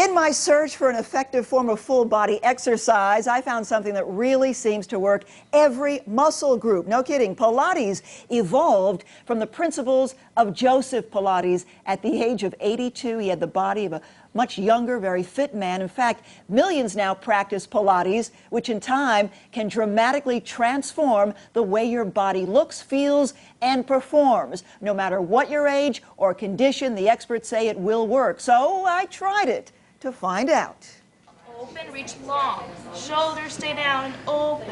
In my search for an effective form of full body exercise, I found something that really seems to work every muscle group. No kidding. Pilates evolved from the principles of Joseph Pilates. At the age of 82, he had the body of a much younger, very fit man. In fact, millions now practice Pilates, which in time can dramatically transform the way your body looks, feels, and performs. No matter what your age or condition, the experts say it will work. So I tried it to find out. Open, reach long. Shoulders stay down and open.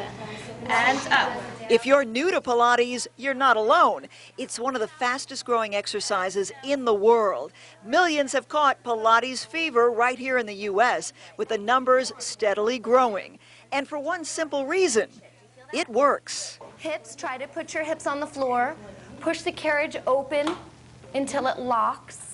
And up. If you're new to Pilates, you're not alone. It's one of the fastest growing exercises in the world. Millions have caught Pilates fever right here in the U.S., with the numbers steadily growing. And for one simple reason, it works. Hips, try to put your hips on the floor. Push the carriage open until it locks.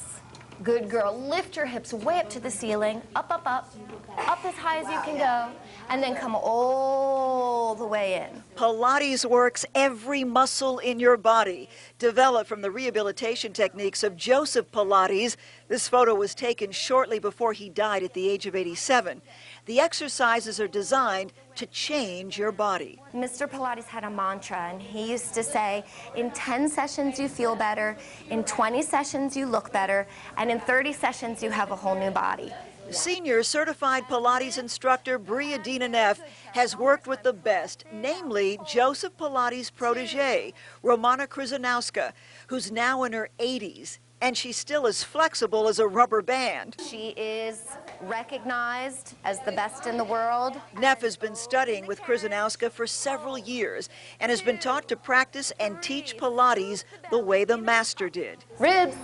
Good girl. Lift your hips way up to the ceiling. Up, up, up. Up as high as you can go. And then come all the way in. Pilates works every muscle in your body. Developed from the rehabilitation techniques of Joseph Pilates, this photo was taken shortly before he died at the age of 87. The exercises are designed to change your body. Mr. Pilates had a mantra, and he used to say, in 10 sessions you feel better, in 20 sessions you look better, and in 30 sessions you have a whole new body. Senior certified Pilates instructor Bria Neff has worked with the best, namely Joseph Pilates' protege, Romana Krzyzanowska, who's now in her 80s, and she's still as flexible as a rubber band. She is recognized as the best in the world. Neff has been studying with Krzyzanowska for several years and has been taught to practice and teach Pilates the way the master did. Ribs,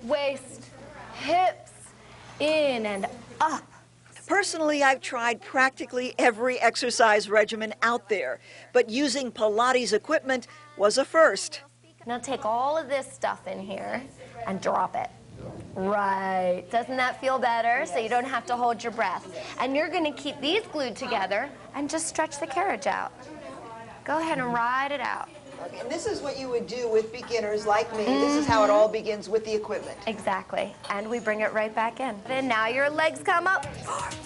waist, hips, in and up. Personally, I've tried practically every exercise regimen out there, but using Pilates equipment was a first. Now take all of this stuff in here and drop it. Right. Doesn't that feel better? So you don't have to hold your breath. And you're going to keep these glued together and just stretch the carriage out. Go ahead and ride it out. Okay, and this is what you would do with beginners like me. This is how it all begins, with the equipment. Exactly. And we bring it right back in. Then now your legs come up.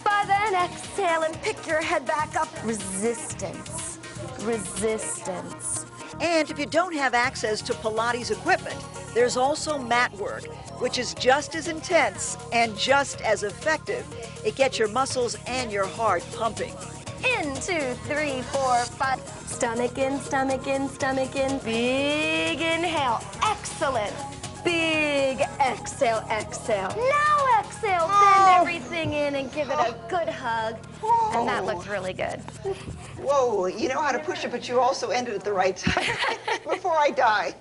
But then exhale and pick your head back up. Resistance. Resistance. And if you don't have access to Pilates equipment, there's also mat work, which is just as intense and just as effective. It gets your muscles and your heart pumping. In, 2, 3, 4, 5. Stomach in, stomach in, stomach in. Big inhale. Excellent. Big exhale, exhale. Now exhale. Bend everything in and give it a good hug. And that looked really good. Whoa, you know how to push it, but you also ended at the right time before I die.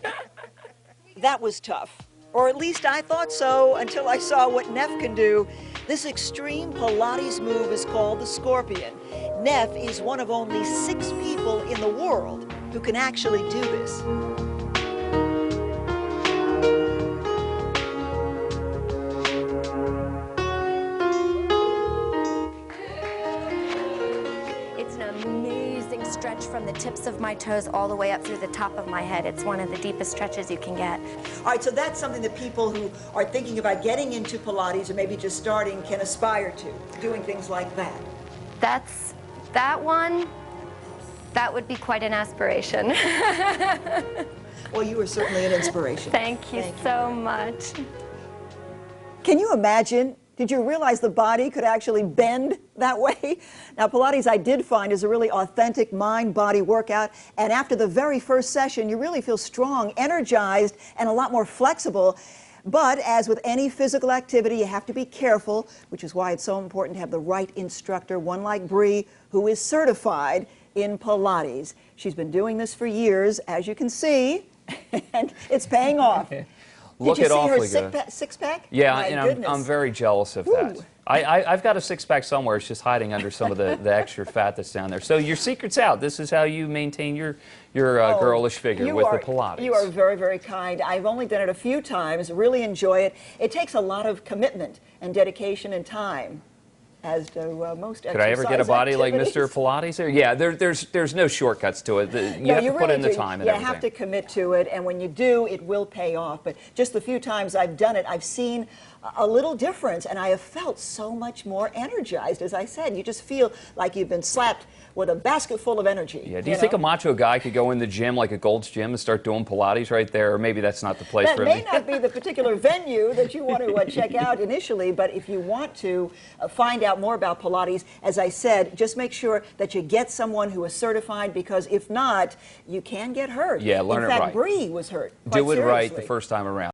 That was tough. Or at least I thought so until I saw what Neff can do. This extreme Pilates move is called the Scorpion. Neff is one of only 6 people in the world who can actually do this. It's an amazing stretch from the tips of my toes all the way up through the top of my head. It's one of the deepest stretches you can get. All right, so that's something that people who are thinking about getting into Pilates or maybe just starting can aspire to, doing things like that. That would be quite an aspiration. Well, you are certainly an inspiration. Thank you so much. Can you imagine? Did you realize the body could actually bend that way? Now, Pilates, I did find, is a really authentic mind-body workout, and after the very first session, you really feel strong, energized, and a lot more flexible. But as with any physical activity, you have to be careful, which is why it's so important to have the right instructor, one like Bree, who is certified in Pilates. She's been doing this for years, as you can see, and it's paying off. Look Did you see awfully her good. six-pack? Yeah, My and goodness. I'm very jealous of that. I've got a six-pack somewhere. It's just hiding under some of the extra fat that's down there. So your secret's out. This is how you maintain your girlish figure with the Pilates. You are very, very kind. I've only done it a few times. Really enjoy it. It takes a lot of commitment and dedication and time. as do most exercise Could I ever get a body like activities. Mr. Pilates there? Yeah, there's no shortcuts to it. You have to put in the time and everything. You have to commit to it, and when you do, it will pay off. But just the few times I've done it, I've seen a little difference, and I have felt so much more energized. As I said, you just feel like you've been slapped with a basket full of energy. Yeah. Do you think a macho guy could go in the gym like a Gold's Gym and start doing Pilates right there? Or maybe that's not the place for him. That may not be the particular venue that you want to check out initially, but if you want to find out more about Pilates, as I said, just make sure that you get someone who is certified, because if not, you can get hurt. Yeah, learn it right. In fact, Bree was hurt. Do it right seriously. the first time around.